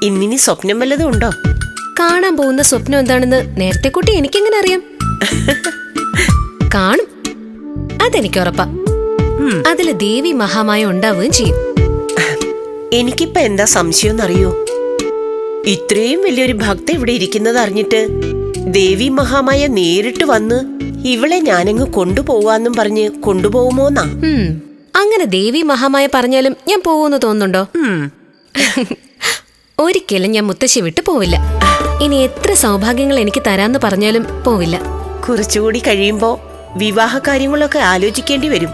ഇന്നിനി സ്വപ്നം വല്ലതും ഉണ്ടോ? കാണാൻ പോകുന്ന സ്വപ്നം എന്താണെന്ന് നേരത്തെ കൂട്ടി എനിക്കെങ്ങനെ അറിയാം? കാണും, അതെനിക്ക് ഉറപ്പാ. അതില് ദേവി മഹാമായ ഉണ്ടാവുകയും ചെയ്യും. എനിക്കിപ്പ എന്താ സംശയം എന്നറിയോ? ഇത്രയും വലിയൊരു ഭക്ത ഇവിടെ ഇരിക്കുന്നത് അറിഞ്ഞിട്ട് ദേവി മഹാമായ നേരിട്ട് വന്ന് ഇവളെ ഞാനങ്ങ് കൊണ്ടുപോവാന്നും പറഞ്ഞ് കൊണ്ടുപോകുമോന്നാ. അങ്ങനെ ദേവി മഹാമായ പറഞ്ഞാലും ഞാൻ പോവൂന്ന് തോന്നുന്നുണ്ടോ? ഒരിക്കലും ഞാൻ മുത്തശ്ശി വിട്ടു പോവില്ല. ഇനി എത്ര സൗഭാഗ്യങ്ങൾ എനിക്ക് തരാന്ന് പറഞ്ഞാലും പോവില്ല. കുറച്ചുകൂടി കഴിയുമ്പോ വിവാഹ കാര്യങ്ങളൊക്കെ ആലോചിക്കേണ്ടി വരും.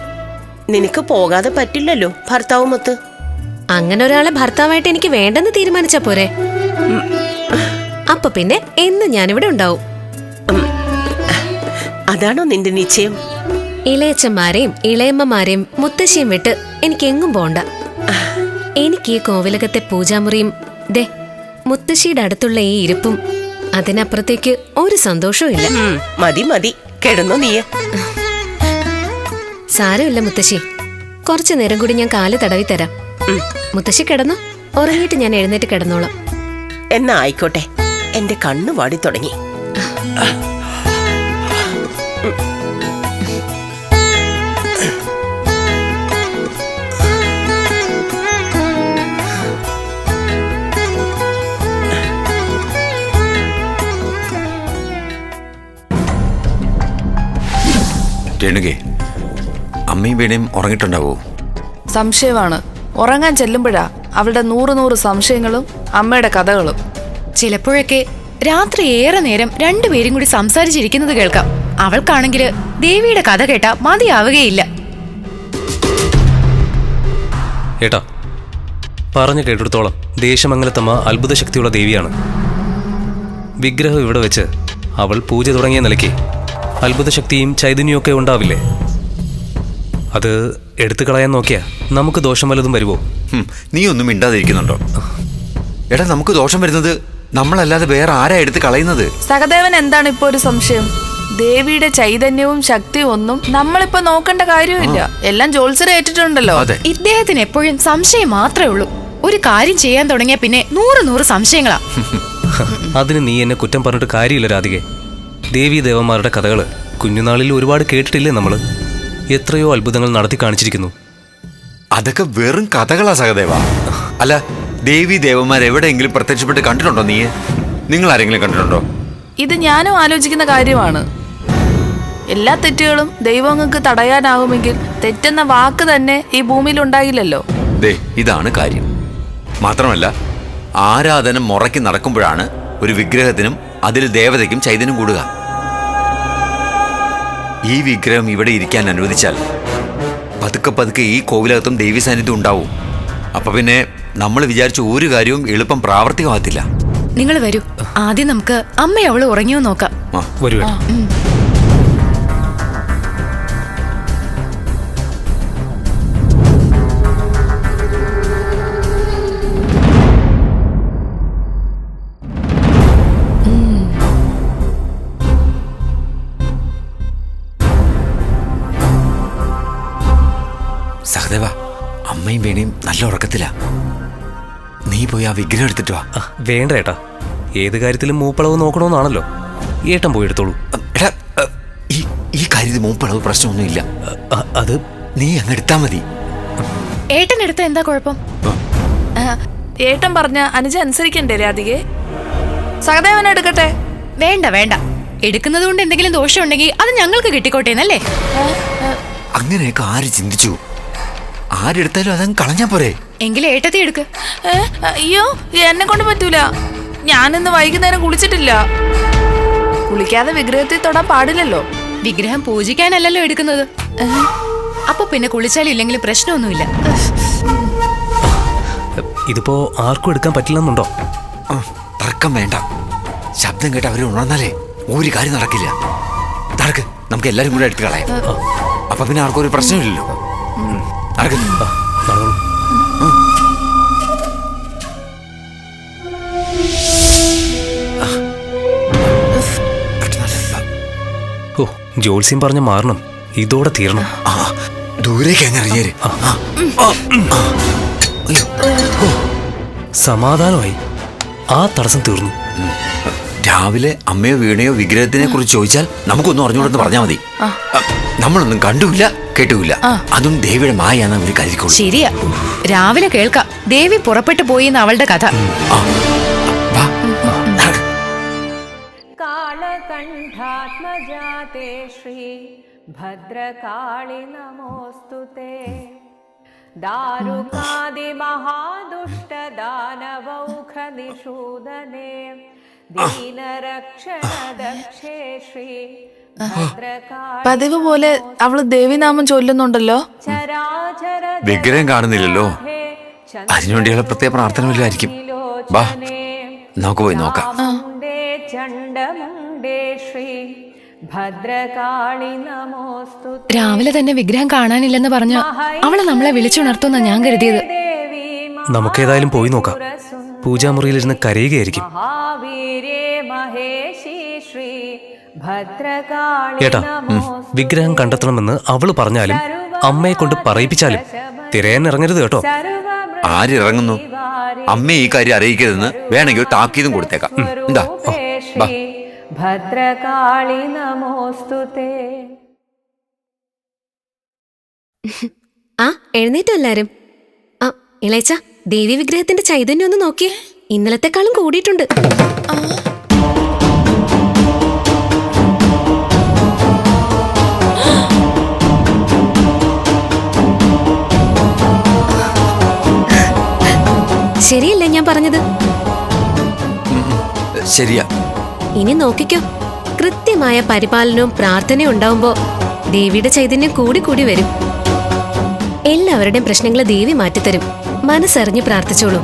നിനക്ക് പോകാതെ പറ്റില്ലല്ലോ ഭർത്താവുമൊത്ത്. അങ്ങനെ ഒരാളെ ഭർത്താവായിട്ട് എനിക്ക് വേണ്ടെന്ന് തീരുമാനിച്ചാ പോരെ? അപ്പൊ പിന്നെ എന്ന് ഞാനിവിടെ ഉണ്ടാവും. അതാണോ നിന്റെ നിശ്ചയം? ഇളയച്ചന്മാരെയും ഇളയമ്മമാരെയും മുത്തശ്ശിയും വിട്ട് എനിക്കെങ്ങും പോണ്ട. എനിക്ക് ഈ കോവിലകത്തെ പൂജാമുറിയും ദേ മുത്തശ്ശിയുടെ അടുത്തുള്ള ഈ ഇരിപ്പും, അതിനപ്പുറത്തേക്ക് ഒരു സന്തോഷവും ഇല്ല. മതി മതി, കിടന്നോ നീ. സാരമില്ല മുത്തശ്ശി, കുറച്ചു നേരം കൂടി ഞാൻ കാല് തടവി തരാം. മുത്തശ്ശി കിടന്നോ, ഉറങ്ങിയിട്ട് ഞാൻ എഴുന്നേറ്റ് കിടന്നോളാം. എന്നാ ആയിക്കോട്ടെ, എന്റെ കണ്ണു വാടി തുടങ്ങി. രേണുകേ, അമ്മയും വീണയും ഉറങ്ങിയിട്ടുണ്ടാവോ? സംശയമാണ്. ഉറങ്ങാൻ ചെല്ലുമ്പോഴാ അവളുടെ 100 സംശയങ്ങളും അമ്മയുടെ കഥകളും. ചിലപ്പോഴൊക്കെ രാത്രി ഏറെ നേരം രണ്ടുപേരും കൂടി സംസാരിച്ചിരിക്കുന്നത് കേൾക്കാം. അവൾക്കാണെങ്കില് ദേവിയുടെ കഥ കേട്ടാ മതിയാവുകയില്ല. ഏട്ടാ, പറഞ്ഞു കേട്ടിടത്തോളം ദേശമംഗലത്തമ്മ അത്ഭുത ശക്തിയുള്ള ദേവിയാണ്. വിഗ്രഹം ഇവിടെ വെച്ച് അവൾ പൂജ തുടങ്ങിയ നിലയ്ക്ക് അത്ഭുത ശക്തിയും ചൈതന്യവും ഒക്കെ ഉണ്ടാവില്ലേ? അത് എടുത്തു കളയാൻ നോക്കിയാ നമുക്ക് ദോഷം വല്ലതും വരുമോ? നീ ഒന്നും മിണ്ടാതിരിക്കുന്നുണ്ടോ? എടാ, നമുക്ക് ദോഷം വരുന്നത് നമ്മളല്ലാതെ വേറെ ആരാ എടുത്ത് കളയുന്നത്? സഹദേവൻ എന്താണ് ഇപ്പൊ ഒരു സംശയം? ദേവിയുടെ ചൈതന്യവും ശക്തിയും ഒന്നും നമ്മളിപ്പോ നോക്കേണ്ട കാര്യമില്ല. എല്ലാം ജോത്സ്യരെ ഏറ്റിട്ടുണ്ടല്ലോ. ഇദ്ദേഹത്തിന് എപ്പോഴും സംശയം മാത്രമേ ഉള്ളൂ. ഒരു കാര്യം ചെയ്യാൻ തുടങ്ങിയ പിന്നെ 100 സംശയങ്ങളാ. അതിന് നീ എന്നെ കുറ്റം പറഞ്ഞിട്ട് കാര്യമില്ല രാധികെ. ദേവീ ദേവന്മാരുടെ കഥകള് കുഞ്ഞുനാളിൽ ഒരുപാട് കേട്ടിട്ടില്ലേ നമ്മള്? എത്രയോ അത്ഭുതങ്ങൾ നടത്തി കാണിച്ചിരിക്കുന്നു. അതൊക്കെ വെറും കഥകളാ സഹദേവ. അല്ല, ദേവി ദേവന്മാർ എവിടെയെങ്കിലും പ്രത്യക്ഷപ്പെട്ട് കണ്ടിട്ടുണ്ടോ? നിങ്ങൾ ആരെങ്കിലും കണ്ടിട്ടുണ്ടോ? ഇത് ഞാനും ആലോചിക്കുന്ന കാര്യമാണ്. എല്ലാ തെറ്റുകളും ദൈവങ്ങൾക്ക് തടയാനാകുമെങ്കിൽ തെറ്റെന്ന വാക്ക് തന്നെ ഈ ഭൂമിയിൽ ഉണ്ടാകില്ലല്ലോ. ഇതാണ് കാര്യം. മാത്രമല്ല, ആരാധന മുറയ്ക്ക് നടക്കുമ്പോഴാണ് ഒരു വിഗ്രഹത്തിനും അതിൽ ദേവതയ്ക്കും ചൈതന്യം കൂടുക. ഈ വിഗ്രഹം ഇവിടെ ഇരിക്കാൻ അനുവദിച്ചാൽ പതുക്കെ പതുക്കെ ഈ കോവിലകത്തും ദേവി സാന്നിധ്യം ഉണ്ടാവും. അപ്പൊ പിന്നെ നമ്മൾ വിചാരിച്ച ഒരു കാര്യവും എളുപ്പം പ്രാവർത്തികമാകത്തില്ല. നിങ്ങൾ വരൂ, ആദ്യം നമുക്ക് അമ്മ അവള് ഉറങ്ങിയോ നോക്കാം. വരൂ. സഹദേവ, അമ്മയും വീണയും നല്ല ഉറക്കത്തിലാ. നീ പോയി ആ വിഗ്രഹം എടുത്തിട്ട് വാ. വേണ്ട ഏട്ടാ, ഏത് കാര്യത്തിലും മൂപ്പളവ് നോക്കണമെന്നാണല്ലോ. ഏട്ടൻ പോയി എടുത്തോളൂ. എടാ, ഈ കാര്യത്തിൽ മൂപ്പളവ് പ്രശ്നമൊന്നുമില്ല. അത് നീ അങ്ങ് എടുത്താ മതി. ഏട്ടൻ എടുത്ത എന്താ കുഴപ്പം? ഏട്ടൻ പറഞ്ഞ അനുജ അനുസരിക്കണ്ടേ രാധികെ? സഹദേവനെ എടുക്കട്ടെ. വേണ്ട വേണ്ട, എടുക്കുന്നത് കൊണ്ട് എന്തെങ്കിലും ദോഷം ഉണ്ടെങ്കിൽ അത് ഞങ്ങൾക്ക് കിട്ടിക്കോട്ടെ എന്നല്ലേ? അങ്ങനെയൊക്കെ ആര് ചിന്തിച്ചു? ആരെടുത്താലും അതങ്ങ് കളഞ്ഞാ പോരെ. എങ്കിലും ഏട്ടത്തി എടുക്ക്. അയ്യോ, എന്നെ കൊണ്ട് പറ്റൂല. ഞാനിന്ന് വൈകുന്നേരം കുളിച്ചിട്ടില്ല. കുളിക്കാതെ വിഗ്രഹത്തിൽ തൊടാൻ പാടില്ലല്ലോ. വിഗ്രഹം പൂജിക്കാനല്ലല്ലോ എടുക്കുന്നത്. അപ്പൊ പിന്നെ കുളിച്ചാലും ഇല്ലെങ്കിലും പ്രശ്നമൊന്നുമില്ല. ഇതിപ്പോ ആർക്കും എടുക്കാൻ പറ്റില്ലെന്നുണ്ടോ? തർക്കം വേണ്ട. ശബ്ദം കേട്ട് അവരെ ഉണർന്നാലേ ഒരു കാര്യം നടക്കില്ല. നടക്ക്, നമുക്ക് എല്ലാരും കൂടെ എടുത്ത് കളയാം. അപ്പൊ പിന്നെ ആർക്കും ഒരു പ്രശ്നമില്ലല്ലോ. നടക്ക്. ഓ, ജോത്സ്യം പറഞ്ഞ മാറണം, ഇതോടെ തീരണം. ദൂരേക്ക് അങ്ങ് ഇറങ്ങിയേര്. സമാധാനമായി. ആ തടസ്സം തീർന്നു. രാവിലെ അമ്മയോ വീണയോ വിഗ്രഹത്തിനെ കുറിച്ച് ചോദിച്ചാൽ നമുക്കൊന്നും അറിഞ്ഞുകൂടെന്ന് പറഞ്ഞാൽ മതി. നമ്മളൊന്നും കണ്ടുമില്ല കേട്ടുമില്ല. അതും ദേവിയുടെ മായാന്ന് അവര് കരുതിക്കോളൂ. ശരിയാ, രാവിലെ കേൾക്കാം ദേവി പുറപ്പെട്ടു പോയി എന്ന് അവളുടെ കഥ. कालकण्ठात्मजाते श्री भद्रकाळि नमोऽस्तुते दारुकादिमहादुष्टदानवौखनिषूदने दीनरक्षणदक्षे श्री പതിവ് പോലെ അവള് ദേവിനാമം ചൊല്ലുന്നുണ്ടല്ലോ. വിഗ്രഹം കാണുന്നില്ലല്ലോ, അതിനുവേണ്ടിയുള്ള പ്രത്യേക പ്രാർത്ഥന വല്ലതായിരിക്കും. ബാ നമുക്ക് പോയി നോക്കാം. രാവിലെ തന്നെ വിഗ്രഹം കാണാനില്ലെന്ന് പറഞ്ഞ് അവള് നമ്മളെ വിളിച്ചുണർത്തുന്ന ഞാൻ കരുതിയത്. നമുക്കേതായാലും പോയി നോക്കാം. പൂജാമുറിയിലിരുന്ന് കരയുകയായിരിക്കും. ഏട്ടാ, വിഗ്രഹം കണ്ടെത്തണമെന്ന് അവള് പറഞ്ഞാലും അമ്മയെ കൊണ്ട് പറയിപ്പിച്ചാലും തിരയാൻ ഇറങ്ങരുത് കേട്ടോ. ആരിറങ്ങുന്നു? അമ്മ ഈ കാര്യം അറിയിക്കരുതെന്ന് വേണമെങ്കിൽ ഒരു താക്കീതും കൊടുത്തേക്കാം. എന്താ? ഭദ്രകാളി നമോസ്തുതേ. ആ എഴുന്നേറ്റോ എല്ലാരും? ആ ഇളയച്ച, ദേവി വിഗ്രഹത്തിന്റെ ചൈതന്യം ഒന്ന് നോക്കിയേ. ഇന്നലത്തെക്കാളും കൂടിയിട്ടുണ്ട്. ശരിയല്ലേ ഞാൻ പറഞ്ഞത്? ശരിയാ. ഇനി നോക്കിക്കോ, കൃത്യമായ പരിപാലനവും പ്രാർത്ഥനയും ഉണ്ടാവുമ്പോ ദേവിയുടെ ചൈതന്യം കൂടി കൂടി വരും. എല്ലാവരുടെയും പ്രശ്നങ്ങൾ ദേവി മാറ്റിത്തരും. മനസ്സറിഞ്ഞ് പ്രാർത്ഥിച്ചോളൂ.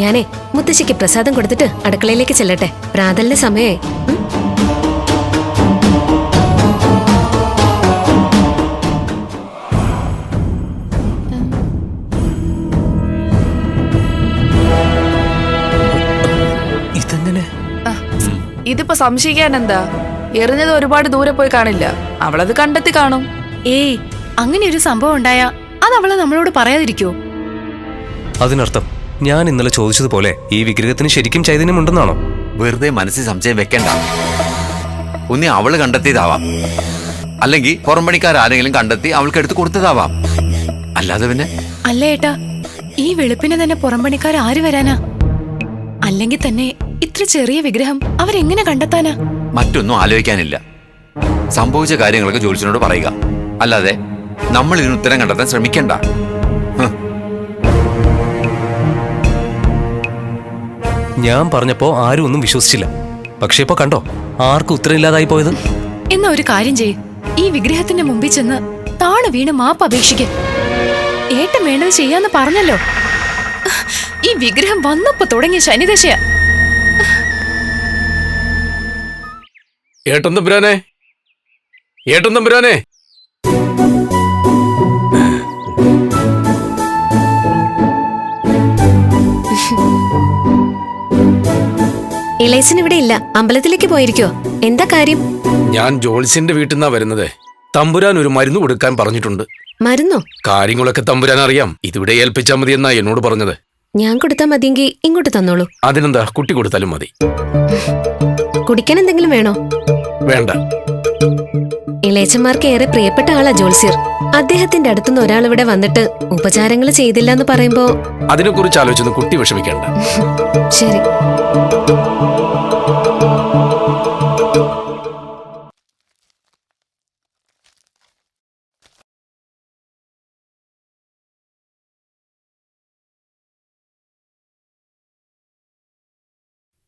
ഞാനേ മുത്തശ്ശിക്ക് പ്രസാദം കൊടുത്തിട്ട് അടുക്കളയിലേക്ക് ചെല്ലട്ടെ. പ്രാതലിന്റെ സമയേ. ഇതെങ്ങനെ? ഇതിപ്പോ സംശയിക്കാൻ എന്താ? എറിഞ്ഞത് ഒരുപാട് ദൂരെ പോയി കാണില്ല, അവളത് കണ്ടെത്തി കാണും. ഏയ്, അങ്ങനെ ഒരു സംഭവം ഉണ്ടായാ അത് അവള് നമ്മളോട് പറയാതിരിക്കോ? അതിനർത്ഥം ഞാൻ ഇന്നലെ ചോദിച്ചതുപോലെ ഈ വിഗ്രഹത്തിന് ശരിക്കും ചൈതന്യമുണ്ടെന്നാണോ? വെറുതെ മനസ്സിൽ സംശയം വെക്കണ്ട. ഒന്നി അവള് കണ്ടെത്തിയതാവാം, അല്ലെങ്കിൽ പുറംപണിക്കാരെങ്കിലും കണ്ടെത്തി അവൾക്ക് എടുത്ത് കൊടുത്തതാവാം. അല്ലാതെ പിന്നെ അല്ല ഏട്ടാ, ഈ വെളുപ്പിനെ തന്നെ പുറംപണിക്കാർ ആര് വരാനാ? അല്ലെങ്കിൽ തന്നെ ഇത്ര ചെറിയ വിഗ്രഹം അവരെങ്ങനെ കണ്ടെത്താനാ? മറ്റൊന്നും ആലോചിക്കാനില്ല. സംഭവിച്ച കാര്യങ്ങളൊക്കെ ജോലിസിനോട് പറയുക. അല്ലാതെ നമ്മൾ ഇതിന് ഉത്തരം കണ്ടെത്താൻ ശ്രമിക്കണ്ട. ഞാൻ പറഞ്ഞപ്പോ ആരും ഒന്നും വിശ്വസിച്ചില്ല. പക്ഷെ ഇപ്പൊ കണ്ടോ ആർക്കും ഉത്തരമില്ലാതായി പോയത്. എന്നാ ഒരു കാര്യം ചെയ്യ്, ഈ വിഗ്രഹത്തിന്റെ മുമ്പിൽ ചെന്ന് താണു വീണ് മാപ്പ് അപേക്ഷിക്ക. ഏട്ടൻ വേണ്ടത് ചെയ്യാന്ന് പറഞ്ഞല്ലോ. ഈ വിഗ്രഹം വന്നപ്പോ തുടങ്ങിയ ശനിദശയാ. ഏട്ടൻ തമ്പുരാനെ, ഏട്ടൻ തമ്പുരാനെ. ഇളയച്ചൻ ഇവിടെ ഇല്ല, അമ്പലത്തിലേക്ക് പോയിരിക്കോ? എന്താ കാര്യം? ഞാൻ ജോൾസിന്റെ വീട്ടിൽ നിന്നാ വരുന്നത്. തമ്പുരാൻ ഒരു മരുന്ന് കൊടുക്കാൻ പറഞ്ഞിട്ടുണ്ട്. മരുന്നോ? കാര്യങ്ങളൊക്കെ തമ്പുരാൻ അറിയാം. ഇതിവിടെ ഏൽപ്പിച്ചാൽ മതി എന്നാ എന്നോട് പറഞ്ഞത്. ഞാൻ കൊടുത്താ മതിയെങ്കിൽ ഇങ്ങോട്ട് തന്നോളൂ. അതിനെന്താ, കുട്ടി കൊടുത്താലും മതി. കുടിക്കാൻ എന്തെങ്കിലും വേണോ? വേണ്ട. ഇളയച്ചന്മാർക്ക് ഏറെ പ്രിയപ്പെട്ട ആളാ ജോത്സ്യർ. അദ്ദേഹത്തിന്റെ അടുത്തുനിന്ന് ഒരാൾ ഇവിടെ വന്നിട്ട് ഉപചാരങ്ങൾ ചെയ്തില്ല എന്ന് പറയുമ്പോ അതിനെക്കുറിച്ച് ആലോചിച്ചൊന്നും കുട്ടി വിഷമിക്കണ്ട. ശരി.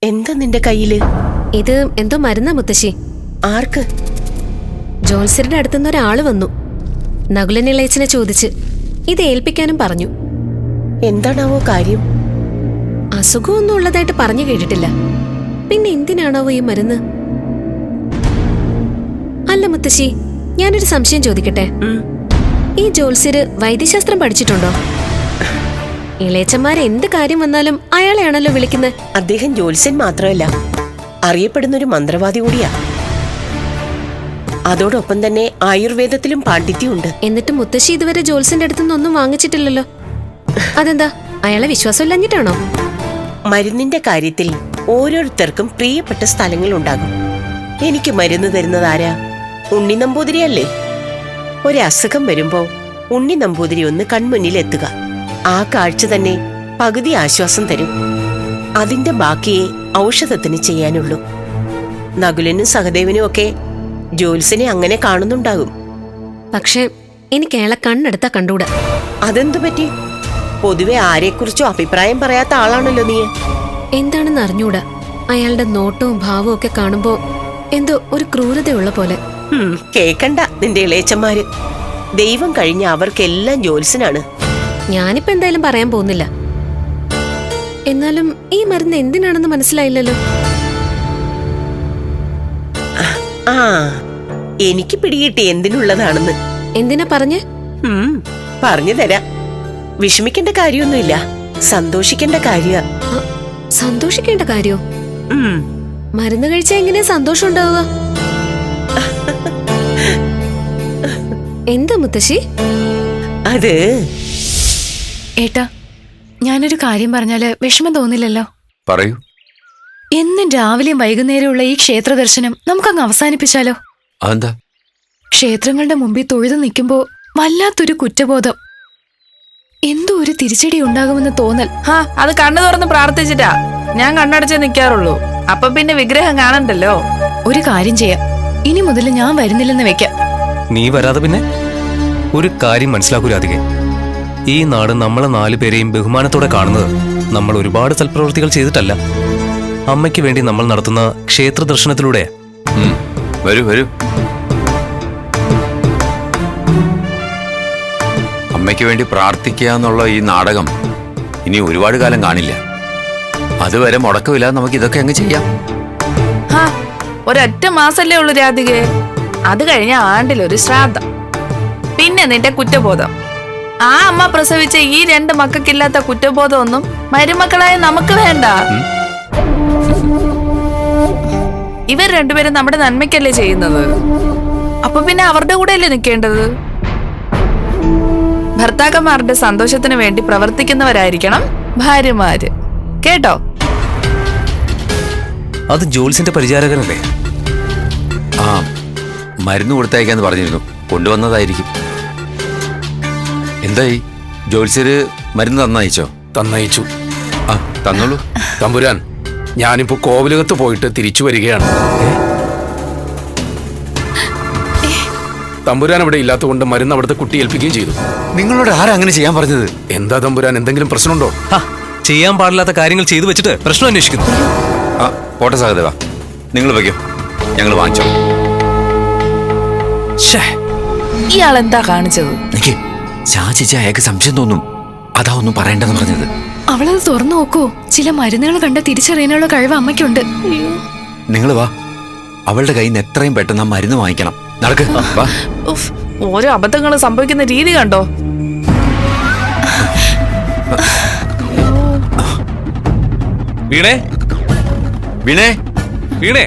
എന്താ നിന്റെ കയ്യില്? ഇത് എന്തോ മരുന്നാ മുത്തശ്ശി. ആർക്ക്? ജോത്സ്യരുടെ അടുത്തുനിന്ന് ഒരാള് വന്നു. നകുലൻ ഇളയച്ചനെ ചോദിച്ച് ഇത് ഏൽപ്പിക്കാനും പറഞ്ഞു. എന്താണാവോ കാര്യം? അസുഖമൊന്നും ഉള്ളതായിട്ട് പറഞ്ഞു കേട്ടിട്ടില്ല. പിന്നെ എന്തിനാണാവോ ഈ മരുന്ന്? അല്ല മുത്തശ്ശി, ഞാനൊരു സംശയം ചോദിക്കട്ടെ. ഈ ജോത്സ്യര് വൈദ്യശാസ്ത്രം പഠിച്ചിട്ടുണ്ടോ? ഇളയച്ചന്മാരെ എന്ത് കാര്യം വന്നാലും അയാളെയാണല്ലോ വിളിക്കുന്നത്. അദ്ദേഹം ജ്യോത്സ്യൻ മാത്രമല്ല, അറിയപ്പെടുന്നൊരു മന്ത്രവാദി കൂടിയാ. അതോടൊപ്പം തന്നെ ആയുർവേദത്തിലും പാണ്ഡിത്യമുണ്ട്. എന്നിട്ട് മുത്തശ്ശി ഇതുവരെ ജോത്സ്യന്റെ അടുത്തുനിന്ന് ഒന്നും വാങ്ങിച്ചിട്ടില്ലല്ലോ. അതെന്താ, അയാളെ വിശ്വാസമില്ലഞ്ഞിട്ടാണോ? മരുന്നിന്റെ കാര്യത്തിൽ ഓരോരുത്തർക്കും പ്രിയപ്പെട്ട സ്ഥലങ്ങളുണ്ടാകും. എനിക്ക് മരുന്ന് തരുന്നത് ആരാ? ഉണ്ണി നമ്പൂതിരിയല്ലേ. ഒരസുഖം വരുമ്പോ ഉണ്ണി നമ്പൂതിരി ഒന്ന് കൺമുന്നിൽ എത്തുക. ആ കാഴ്ച തന്നെ പകുതി ആശ്വാസം തരും. അതിന്റെ ബാക്കിയേ ഔഷധത്തിന് ചെയ്യാനുള്ളൂ. നകുലനും സഹദേവനും ഒക്കെ ജോത്സ്യനെ അങ്ങനെ കാണുന്നുണ്ടാകും. പക്ഷേ എനിക്ക് അയാളെ കണ്ണെടുത്താ കണ്ടൂടാ. അതെന്തു പറ്റി? പൊതുവെ ആരെക്കുറിച്ചോ അഭിപ്രായം പറയാത്ത ആളാണല്ലോ നീ. എന്താണെന്ന് അറിഞ്ഞൂടാ. അയാളുടെ നോട്ടവും ഭാവവും ഒക്കെ കാണുമ്പോ എന്തോ ഒരു ക്രൂരതയുള്ള പോലെ. കേക്കണ്ട നിന്റെ ഇളയച്ചന്മാര്. ദൈവം കഴിഞ്ഞ അവർക്കെല്ലാം ജോത്സ്യനാണ്. ഞാനിപ്പോ എന്തായാലും പറയാൻ പോകുന്നില്ല. എന്നാലും ഈ മരുന്ന് എന്തിനാണെന്ന് മനസ്സിലായില്ലല്ലോ. ആ, എനിക്ക് പിടികിട്ടി എന്തിനുള്ളതാണെന്ന്. എന്തിനാ പറഞ്ഞേ? പറഞ്ഞു തരാം. വിഷമിക്കേണ്ട കാര്യമൊന്നുമില്ല, സന്തോഷിക്കേണ്ട കാര്യ. സന്തോഷിക്കേണ്ട കാര്യോ? മരുന്ന് കഴിച്ചാൽ എങ്ങനെയാ സന്തോഷം ഉണ്ടാവുക? എന്താ മുത്തശ്ശി? അത് ഏട്ടാ, ഞാനൊരു കാര്യം പറഞ്ഞാല് വിഷമം തോന്നില്ലല്ലോ? പറയൂ. എന്നും രാവിലെയും വൈകുന്നേരമുള്ള ഈ ക്ഷേത്ര ദർശനം നമുക്കങ്ങ് അവസാനിപ്പിച്ചാലോ? അതെന്താ? ക്ഷേത്രങ്ങളുടെ മുമ്പിൽ തൊഴുതു നിൽക്കുമ്പോ വല്ലാത്തൊരു കുറ്റബോധം, എന്തോ ഒരു തിരിച്ചടി ഉണ്ടാകുമെന്ന് തോന്നൽ. അത് കണ്ണു തുറന്ന് പ്രാർത്ഥിച്ചിട്ടാ ഞാൻ കണ്ണടച്ചേ നിൽക്കാറുള്ളൂ. അപ്പൊ പിന്നെ വിഗ്രഹം കാണണ്ടല്ലോ. ഒരു കാര്യം ചെയ്യാം, ഇനി മുതൽ ഞാൻ വരുന്നില്ലെന്ന് വെക്കാം. നീ വരാതെ പിന്നെ? ഒരു കാര്യം മനസ്സിലാക്കൂ രാധികെ, ഈ നാട് നമ്മളെ 4 പേരെയും ബഹുമാനത്തോടെ കാണുന്നത് നമ്മൾ ഒരുപാട് സൽപ്രവൃത്തികൾ ചെയ്തിട്ടല്ല, അമ്മയ്ക്ക് വേണ്ടി നമ്മൾ നടത്തുന്ന ക്ഷേത്ര ദർശനത്തിലൂടെ. വരൂ വരൂ. അമ്മയ്ക്ക് വേണ്ടി പ്രാർത്ഥിക്കുക എന്നുള്ള ഈ നാടകം ഇനി ഒരുപാട് കാലം കാണില്ല. അതുവരെ മുടക്കമില്ലാതെ നമുക്ക് ഇതൊക്കെ അങ്ങ് ചെയ്യാം. ഒരൊറ്റ മാസല്ലേ ഉള്ളൂ രാധികെ. അത് കഴിഞ്ഞ ആണ്ടിലൊരു ശ്രാദ്ധം, പിന്നെ നിന്റെ കുറ്റബോധം. ആ അമ്മ പ്രസവിച്ച ഈ 2 മക്കൾക്കില്ലാത്ത കുറ്റബോധം ഒന്നും മരുമക്കളായ നമുക്ക് വേണ്ട. ഇവർ രണ്ടുപേരും നമ്മുടെ നന്മയ്ക്കല്ലേ ചെയ്യുന്നത്. അപ്പൊ പിന്നെ അവരുടെ കൂടെ അല്ലേ നിൽക്കേണ്ടത്. ഭർത്താക്കന്മാരുടെ സന്തോഷത്തിന് വേണ്ടി പ്രവർത്തിക്കുന്നവരായിരിക്കണം ഭാര്യമാര്. കേട്ടോ? അത് ജോത്സ്യന്റെ പരിചാരകനല്ലേ? ആ, മരുന്ന് കൊടുത്തയക്കാന്ന് പറഞ്ഞിരുന്നു, കൊണ്ടുവന്നതായിരിക്കും. എന്തായി? ജോത്സ്യര് മരുന്ന് തന്നയച്ചോ? തന്നയിച്ചു. ആ, തന്നോളൂ. തമ്പുരാൻ, ഞാനിപ്പോ കോവിലകത്ത് പോയിട്ട് തിരിച്ചു വരികയാണ്. തമ്പുരാൻ അവിടെ ഇല്ലാത്തതുകൊണ്ട് മരുന്ന് അവിടുത്തെ കുട്ടി ഏൽപ്പിക്കുകയും ചെയ്തു. നിങ്ങളോട് ആരാ അങ്ങനെ ചെയ്യാൻ പറഞ്ഞത്? എന്താ തമ്പുരാൻ, എന്തെങ്കിലും പ്രശ്നമുണ്ടോ? ചെയ്യാൻ പാടില്ലാത്ത കാര്യങ്ങൾ ചെയ്തു വെച്ചിട്ട് പ്രശ്നം അന്വേഷിക്കുന്നു. ആ, പോട്ടെ സഹദേവ, നിങ്ങൾ വയ്ക്കോ, ഞങ്ങൾ വാങ്ങിച്ചോ. ഇയാൾ എന്താ കാണിച്ചത്? ചാച്ചിച്ച അയാൾക്ക് സംശയം തോന്നും, അതാ ഒന്നും പറയണ്ടെന്ന് പറഞ്ഞത്. അവളത് തുറന്നു നോക്കൂ. ചില മരുന്നുകൾ കണ്ട് തിരിച്ചറിയാനുള്ള കഴിവ് അമ്മയ്ക്കുണ്ട്. നിങ്ങൾ വാ, അവളുടെ കയ്യിൽ നിന്ന് എത്രയും പെട്ടെന്ന് ആ മരുന്ന് വാങ്ങിക്കണം. നടക്ക്, വാ. ഓരോ അബദ്ധങ്ങൾ സംഭവിക്കുന്ന രീതി കണ്ടോ? വീണേ, വീണേ, വീണേ.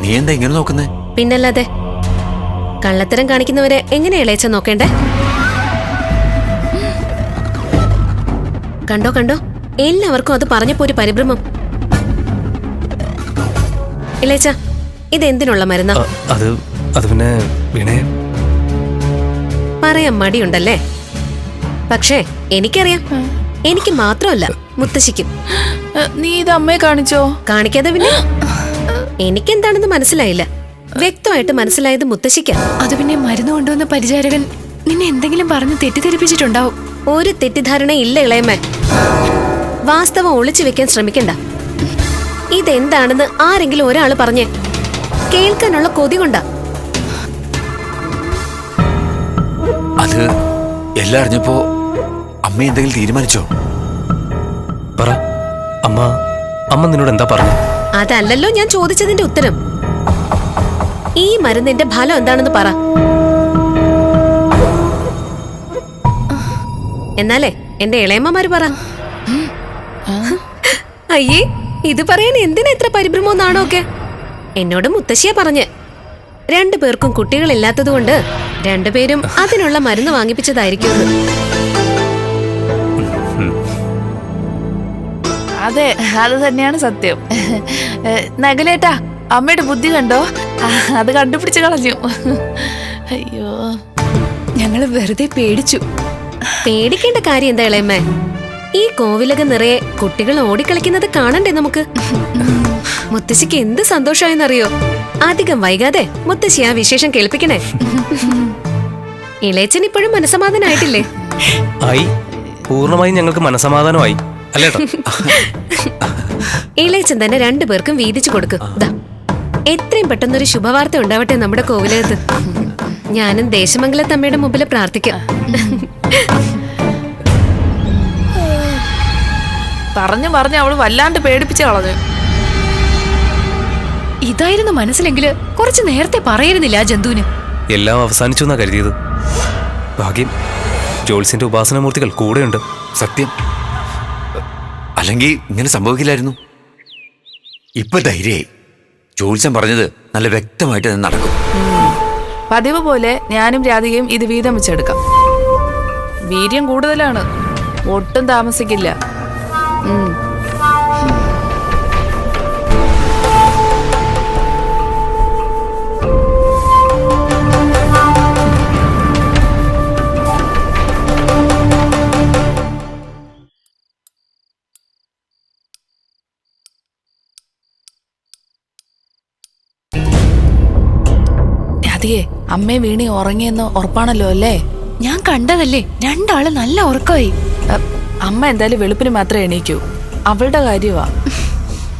നീ എന്താ ഇങ്ങനെ നോക്കുന്നേ? പിന്നല്ലാതെ, കള്ളത്തരം കാണിക്കുന്നവരെ എങ്ങനെ ഇളയച്ച നോക്കേണ്ടേ? കണ്ടോ കണ്ടോ, എല്ലാവർക്കും അത് പറഞ്ഞപ്പോ ഒരു പരിഭ്രമം. ഇളയച്ച, ഇതെന്തിനുള്ള മരുന്നാ? അത് പിന്നെ വീണേ, പറയാൻ മടിയുണ്ടല്ലേ? പക്ഷേ എനിക്കറിയാം. എനിക്ക് മാത്രമല്ല, മുത്തശ്ശിക്കും. നീ ഇത് അമ്മയെ കാണിച്ചോ? കാണിക്കാതെ പിന്നെ? എനിക്കെന്താണെന്ന് മനസ്സിലായില്ല. വ്യക്തമായിട്ട് മനസ്സിലായത് മുത്തശ്ശിക്കാ. അത് പിന്നെ മരുന്ന് കൊണ്ടുവന്ന പരിചാരകൻ നിന്നെ എന്തെങ്കിലും പറഞ്ഞ് തെറ്റിദ്ധരിപ്പിച്ചിട്ടുണ്ടാവും. ഒരു തെറ്റിദ്ധാരണ ഇല്ല ഇളയമ്മ. വാസ്തവം ഒളിച്ചു വെക്കാൻ ശ്രമിക്കണ്ട. ഇതെന്താണെന്ന് ആരെങ്കിലും ഒരാള് പറഞ്ഞേ കേൾക്കാനുള്ള കൊതി കൊണ്ടാ. അത് എല്ലാം അറിഞ്ഞപ്പോ അമ്മ എന്തെങ്കിലും തീരുമാനിച്ചോ? പറ അമ്മ, അമ്മ നിന്നോട് എന്താ പറഞ്ഞു? അതല്ലല്ലോ ഞാൻ ചോദിച്ചതിന്റെ ഉത്തരം. ഈ മരുന്നിന്റെ ഫലം എന്താണെന്ന് പറ. എന്നാലേ എന്റെ ഇളയമ്മമാര് പറ. അയ്യേ, ഇത് പറയാൻ എന്തിനാ ഇത്ര പരിഭ്രമോന്നാണോ ഒക്കെ? എന്നോട് മുത്തശ്ശിയാ പറഞ്ഞ് 2 പേർക്കും കുട്ടികളില്ലാത്തത് കൊണ്ട് 2 പേരും അതിനുള്ള മരുന്ന് വാങ്ങിപ്പിച്ചതായിരിക്കും. അതെ, അത് തന്നെയാണ് സത്യം. നഗലേട്ടാ, അമ്മയുടെ ബുദ്ധി കണ്ടോ? അത് കണ്ടുപിടിച്ച് കളഞ്ഞു. അയ്യോ, ഞങ്ങള് വെറുതെ പേടിച്ചു. പേടിക്കേണ്ട കാര്യം എന്താ ഇളയമ്മേ? ഈ കോവിലകം നിറയെ കുട്ടികൾ ഓടിക്കളിക്കുന്നത് കാണണ്ടേ നമുക്ക്? മുത്തശ്ശിക്ക് എന്ത് സന്തോഷമായെന്നറിയോ? അധികം വൈകാതെ മുത്തശ്ശി ആ വിശേഷം കേൾപ്പിക്കണേ. ഇളയച്ചൻ ഇപ്പോഴും മനസ്സമാധാനായിട്ടില്ലേ? ആയി, പൂർണ്ണമായും ഞങ്ങൾക്ക് മനസമാധാനമായി അല്ലേട്ടോ? ഇളയച്ചൻ തന്നെ 2 പേർക്കും വീതിച്ചു കൊടുക്ക്. ദാ, എത്രയും പെട്ടെന്നൊരു ശുഭവാർത്ത ഉണ്ടാവട്ടെ നമ്മുടെ കോവിലകത്ത്. ഞാനും ദേശമംഗലത്തമ്മയുടെ മുമ്പിൽ പ്രാർത്ഥിക്കാം. പറഞ്ഞു അവള് വല്ലാണ്ട് പേടിപ്പിച്ച് കളഞ്ഞു. ഇതായിരുന്നു മനസ്സിലെങ്കില് കുറച്ച് നേരത്തെ പറയായിരുന്നില്ല ആ ജന്തുവിന്. എല്ലാം അവസാനിച്ചു എന്നാ കരുതിയത്. ഭാഗ്യം, ജോൾസിന്റെ ഉപാസനമൂർത്തികൾ കൂടെയുണ്ട്. സത്യം, അല്ലെങ്കിൽ ഇങ്ങനെ സംഭവിക്കില്ലായിരുന്നു. ഇപ്പൊ ധൈര്യമായി. ജോത്സ്യം പറഞ്ഞത് നല്ല വ്യക്തമായിട്ട് തന്നെ നടക്കും. പതിവ് പോലെ ഞാനും രാധികയും ഇത് വീതം വെച്ചെടുക്കാം. വീര്യം കൂടുതലാണ്, ഒട്ടും താമസിക്കില്ല. രാധികയെ, അമ്മയെ വീണി ഉറങ്ങിയെന്ന് ഉറപ്പാണല്ലോ അല്ലേ? ഞാൻ കണ്ടതല്ലേ, 2 ആള് നല്ല ഉറക്കമായി. അമ്മ എന്തായാലും വെളുപ്പിന് മാത്രമേ എണീക്കൂ. അവളുടെ കാര്യമാ.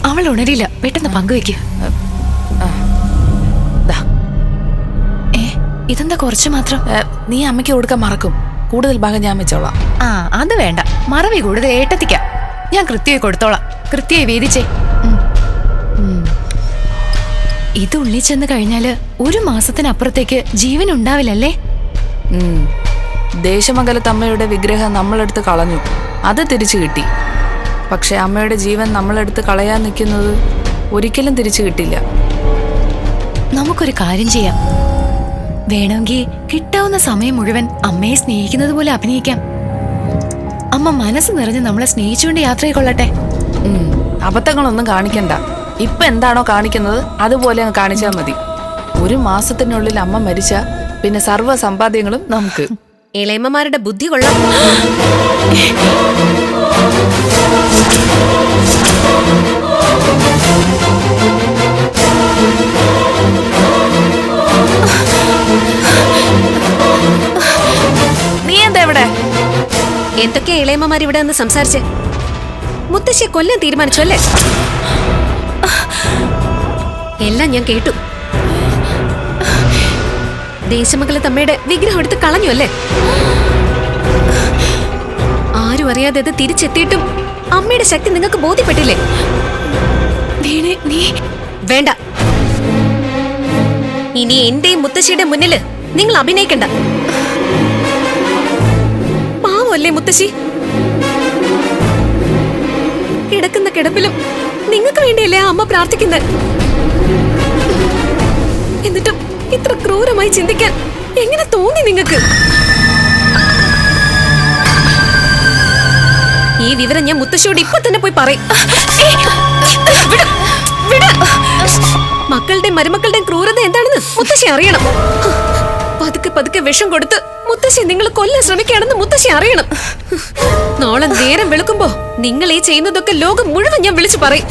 അവൾ ഉണരില്ല, പെട്ടെന്ന് പങ്കുവെക്ക്. ഇതെന്താ കുറച്ച് മാത്രം? നീ അമ്മയ്ക്ക് കൊടുക്കാൻ മറക്കും. കൂടുതൽ ഭാഗം ഞാൻ വെച്ചോളാം. അത് വേണ്ട, മറവി കൂടുതൽ ഏട്ടത്തിക്കാം. ഞാൻ കൃത്യമായി കൊടുത്തോളാം. കൃത്യമായി വീതിച്ചേ. ഇത് ഉള്ളിൽ ചെന്ന് കഴിഞ്ഞാല് 1 മാസത്തിനപ്പുറത്തേക്ക് ജീവൻ ഉണ്ടാവില്ലല്ലേ? ദേശമംഗലത്ത് അമ്മയുടെ വിഗ്രഹം നമ്മളെടുത്ത് കളഞ്ഞു, അത് തിരിച്ചു കിട്ടി. പക്ഷെ അമ്മയുടെ ജീവൻ നമ്മളെടുത്ത് കളയാൻ നിൽക്കുന്നത് ഒരിക്കലും തിരിച്ചു കിട്ടില്ല. നമുക്കൊരു കാര്യം ചെയ്യാം. വേണമെങ്കിൽ കിട്ടാവുന്ന സമയം മുഴുവൻ അമ്മയെ സ്നേഹിക്കുന്നത് പോലെ അഭിനയിക്കാം. അമ്മ മനസ്സ് നിറഞ്ഞ് നമ്മളെ സ്നേഹിച്ചുകൊണ്ട് യാത്രയെ കൊള്ളട്ടെ. അബദ്ധങ്ങളൊന്നും കാണിക്കണ്ട. ഇപ്പൊ എന്താണോ കാണിക്കുന്നത് അതുപോലെ അങ്ങ് കാണിച്ചാൽ മതി. 1 മാസത്തിനുള്ളിൽ അമ്മ മരിച്ച പിന്നെ സർവ്വ സമ്പാദ്യങ്ങളും നമുക്ക്. ഇളയമ്മമാരുടെ ബുദ്ധി കൊള്ളാം. നീ എന്താ ഇവിടെ? എന്തൊക്കെയാ ഇളയമ്മമാർ ഇവിടെ നിന്ന് സംസാരിച്ച്? മുത്തശ്ശിയെ കൊല്ലാൻ തീരുമാനിച്ചു അല്ലേ? എല്ലാം ഞാൻ കേട്ടു. ദേശമംഗലത്തമ്മയുടെ വിഗ്രഹം എടുത്ത് കളഞ്ഞു അല്ലേ? ആരും അറിയാതെ അത് തിരിച്ചെത്തിയിട്ടും അമ്മയുടെ ശക്തി നിങ്ങൾക്ക് ബോധ്യപ്പെട്ടില്ലേ? നീ വേണ്ട, ഇനി എന്റെയും മുത്തശ്ശിയുടെ മുന്നില് നിങ്ങൾ അഭിനയിക്കണ്ട. പാവല്ലേ മുത്തശ്ശി? കിടക്കുന്ന കിടപ്പിലും നിങ്ങൾക്ക് വേണ്ടിയല്ലേ ആ അമ്മ പ്രാർത്ഥിക്കുന്നത്? എന്നിട്ടും ഇത്ര ക്രൂരമായി ചിന്തിക്കാൻ എങ്ങനെ തോന്നി നിങ്ങൾക്ക്? ഈ വിവരം ഞാൻ മുത്തശ്ശിയോട് ഇപ്പൊ തന്നെ പോയി പറയും. മക്കളുടെയും മരുമക്കളുടെയും ക്രൂരത എന്താണെന്ന് മുത്തശ്ശി അറിയണം. പതുക്കെ പതുക്കെ വിഷം കൊടുത്ത് മുത്തശ്ശി നിങ്ങൾ കൊല്ലാൻ ശ്രമിക്കുകയാണെന്ന് മുത്തശ്ശി അറിയണം. നാളെ നേരം വെളുക്കുമ്പോ നിങ്ങൾ ഈ ചെയ്യുന്നതൊക്കെ ലോകം മുഴുവൻ ഞാൻ വിളിച്ചു പറയും.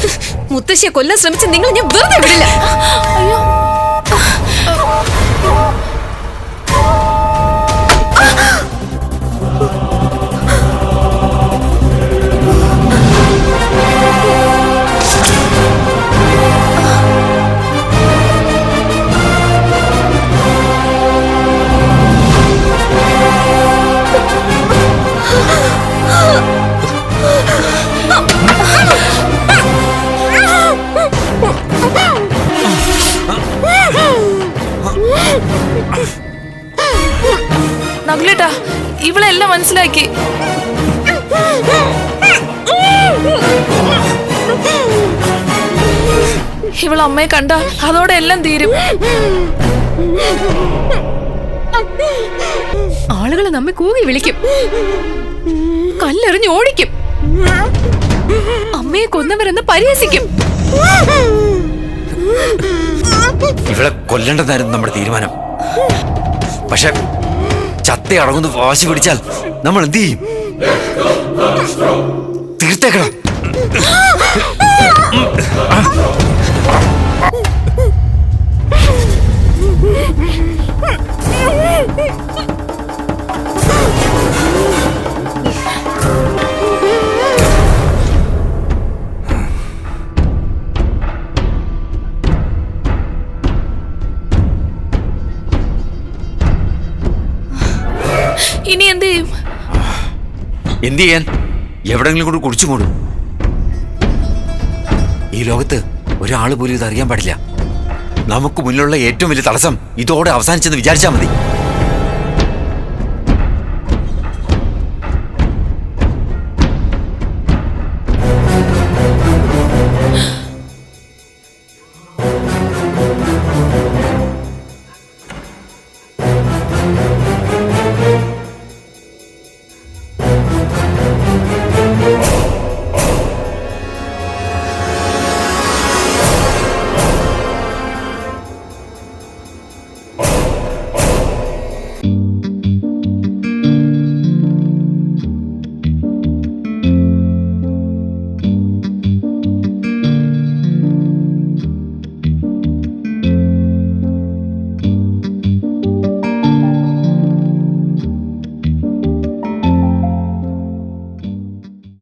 മുത്തശ്ശിയെ കൊല്ലാൻ ശ്രമിച്ച് നിങ്ങൾ ഞാൻ വെറുതെ വിടില്ല. അയ്യോ, നകുലേട്ടാ, ഇവളെല്ലാം മനസ്സിലാക്കി. ഇവളമ്മയെ കണ്ട അതോടെ എല്ലാം തീരും. ആളുകൾ നമ്മെ കൂകി വിളിക്കും, കല്ലെറിഞ്ഞ് ഓടിക്കും, അമ്മയെ കൊന്നവരെന്ന് പരിഹസിക്കും. ഇവളെ കൊല്ലേണ്ടതായിരുന്നു നമ്മുടെ തീരുമാനം. പക്ഷെ ചത്ത അടങ്ങുന്ന വാശി പിടിച്ചാൽ നമ്മൾ എന്ത് ചെയ്യും? തീർത്തേക്കണം. ഇനി എന്ത് ചെയ്യും? എന്ത് ചെയ്യാൻ? എവിടെങ്കിലും കൊണ്ട് കുടിച്ചു മൂടും. ഈ ലോകത്ത് ഒരാൾ പോലും ഇത് അറിയാൻ പാടില്ല. നമുക്ക് മുന്നിലുള്ള ഏറ്റവും വലിയ തടസ്സം ഇതോടെ അവസാനിച്ചെന്ന് വിചാരിച്ചാൽ മതി.